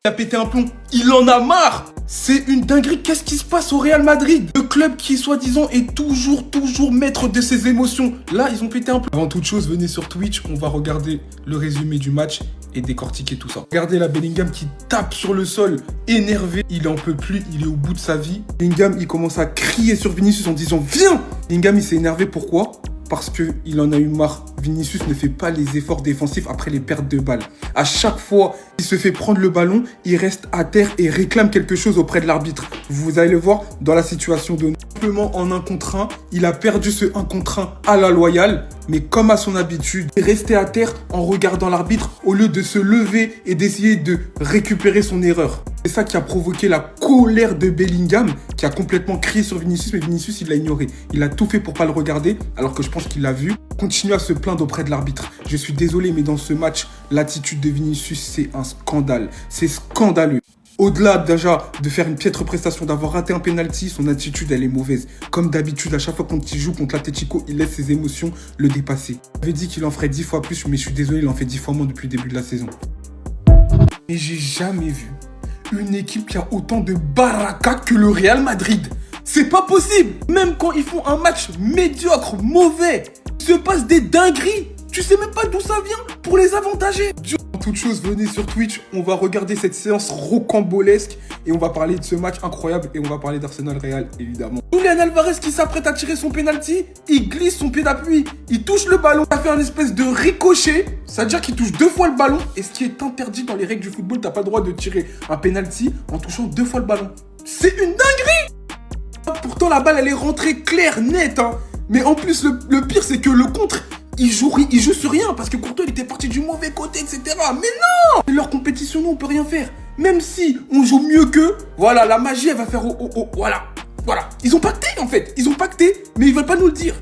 Il a pété un plomb, il en a marre. C'est une dinguerie, qu'est-ce qui se passe au Real Madrid? Le club qui, soi-disant, est toujours maître de ses émotions. Là, ils ont pété un plomb. Avant toute chose, venez sur Twitch, on va regarder le résumé du match et décortiquer tout ça. Regardez la Bellingham qui tape sur le sol, énervé. Il en peut plus, il est au bout de sa vie. Bellingham, il commence à crier sur Vinicius en disant « Viens !» Bellingham, il s'est énervé, pourquoi? Parce qu'il en a eu marre. Vinicius ne fait pas les efforts défensifs après les pertes de balles. À chaque fois qu'il se fait prendre le ballon, il reste à terre et réclame quelque chose auprès de l'arbitre. Vous allez le voir dans la situation de simplement en 1 contre 1. Il a perdu ce 1 contre 1 à la loyale. Mais comme à son habitude, il est resté à terre en regardant l'arbitre au lieu de se lever et d'essayer de récupérer son erreur. C'est ça qui a provoqué la colère de Bellingham, qui a complètement crié sur Vinicius, mais Vinicius, il l'a ignoré. Il a tout fait pour pas le regarder, alors que je pense qu'il l'a vu. Continue à se plaindre auprès de l'arbitre. Je suis désolé, mais dans ce match, l'attitude de Vinicius, c'est un scandale. C'est scandaleux. Au-delà déjà de faire une piètre prestation, d'avoir raté un penalty, son attitude, elle est mauvaise. Comme d'habitude, à chaque fois quand il joue contre l'Atlético, il laisse ses émotions le dépasser. Il avait dit qu'il en ferait 10 fois plus, mais je suis désolé, il en fait 10 fois moins depuis le début de la saison. Et j'ai jamais vu une équipe qui a autant de baraka que le Real Madrid. C'est pas possible. Même quand ils font un match médiocre, mauvais, il se passe des dingueries. Tu sais même pas d'où ça vient pour les avantager. Avant toute chose, venez sur Twitch, on va regarder cette séance rocambolesque et on va parler de ce match incroyable et on va parler d'Arsenal Real évidemment. Julian Alvarez qui s'apprête à tirer son penalty, il glisse son pied d'appui, il touche le ballon, ça fait un espèce de ricochet, c'est-à-dire qu'il touche 2 fois le ballon et ce qui est interdit dans les règles du football, t'as pas le droit de tirer un penalty en touchant 2 fois le ballon. C'est une dinguerie. Pourtant la balle elle est rentrée claire, nette hein. Mais en plus le pire c'est que le contre il joue sur rien parce que Courtois il était parti du mauvais côté, etc. Mais non! C'est leur compétition, nous on peut rien faire. Même si on joue mieux qu'eux, voilà, la magie elle va faire voilà. Ils ont pacté en fait, ils ont pacté, mais ils veulent pas nous le dire.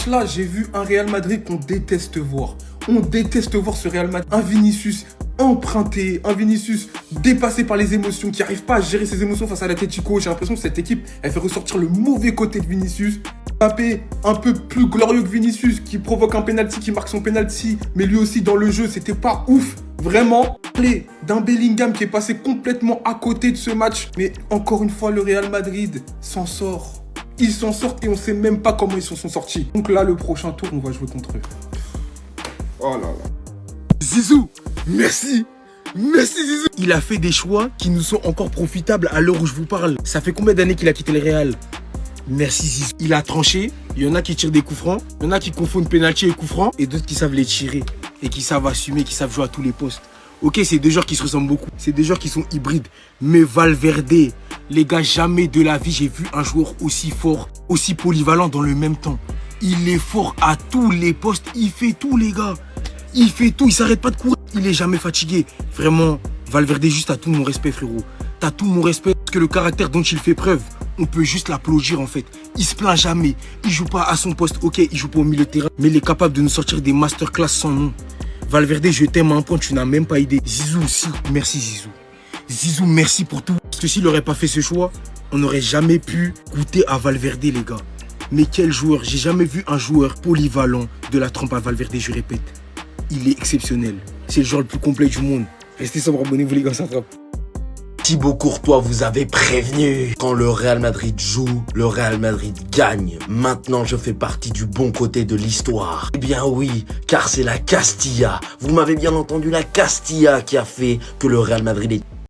Là, j'ai vu un Real Madrid qu'on déteste voir. On déteste voir ce Real Madrid. Un Vinicius emprunté, un Vinicius dépassé par les émotions, qui n'arrive pas à gérer ses émotions face à l'Atlético. J'ai l'impression que cette équipe, elle fait ressortir le mauvais côté de Vinicius. Mbappé, un peu plus glorieux que Vinicius, qui provoque un penalty, qui marque son penalty, mais lui aussi dans le jeu, c'était pas ouf. Vraiment, parler d'un Bellingham qui est passé complètement à côté de ce match. Mais encore une fois, le Real Madrid s'en sort. Ils s'en sortent et on sait même pas comment ils s'en sont sortis. Donc là, le prochain tour, on va jouer contre eux. Oh là là. Zizou, merci. Merci Zizou. Il a fait des choix qui nous sont encore profitables à l'heure où je vous parle. Ça fait combien d'années qu'il a quitté le Real? Merci Zizou. Il a tranché. Il y en a qui tirent des coups francs. Il y en a qui confondent penalty et coups francs. Et d'autres qui savent les tirer. Et qui savent assumer, qui savent jouer à tous les postes. Ok, c'est deux joueurs qui se ressemblent beaucoup. C'est des joueurs qui sont hybrides. Mais Valverde, les gars, jamais de la vie, j'ai vu un joueur aussi fort, aussi polyvalent dans le même temps. Il est fort à tous les postes. Il fait tout, les gars. Il fait tout. Il s'arrête pas de courir. Il est jamais fatigué. Vraiment, Valverde, juste à tout mon respect, frérot. T'as tout mon respect. Parce que le caractère dont il fait preuve, on peut juste l'applaudir, en fait. Il se plaint jamais. Il joue pas à son poste. Ok, il joue pas au milieu de terrain. Mais il est capable de nous sortir des masterclass sans nom. Valverde, je t'aime à un point, tu n'as même pas idée. Zizou aussi, merci Zizou. Zizou, merci pour tout. Parce que s'il n'aurait pas fait ce choix, on n'aurait jamais pu goûter à Valverde, les gars. Mais quel joueur, j'ai jamais vu un joueur polyvalent de la trempe à Valverde, je répète. Il est exceptionnel. C'est le joueur le plus complet du monde. Restez sobre, abonnez-vous les gars, ça frappe. Thibaut Courtois vous avait prévenu. Quand le Real Madrid joue, le Real Madrid gagne. Maintenant, je fais partie du bon côté de l'histoire. Eh bien oui, car c'est la Castilla. Vous m'avez bien entendu, la Castilla qui a fait que le Real Madrid est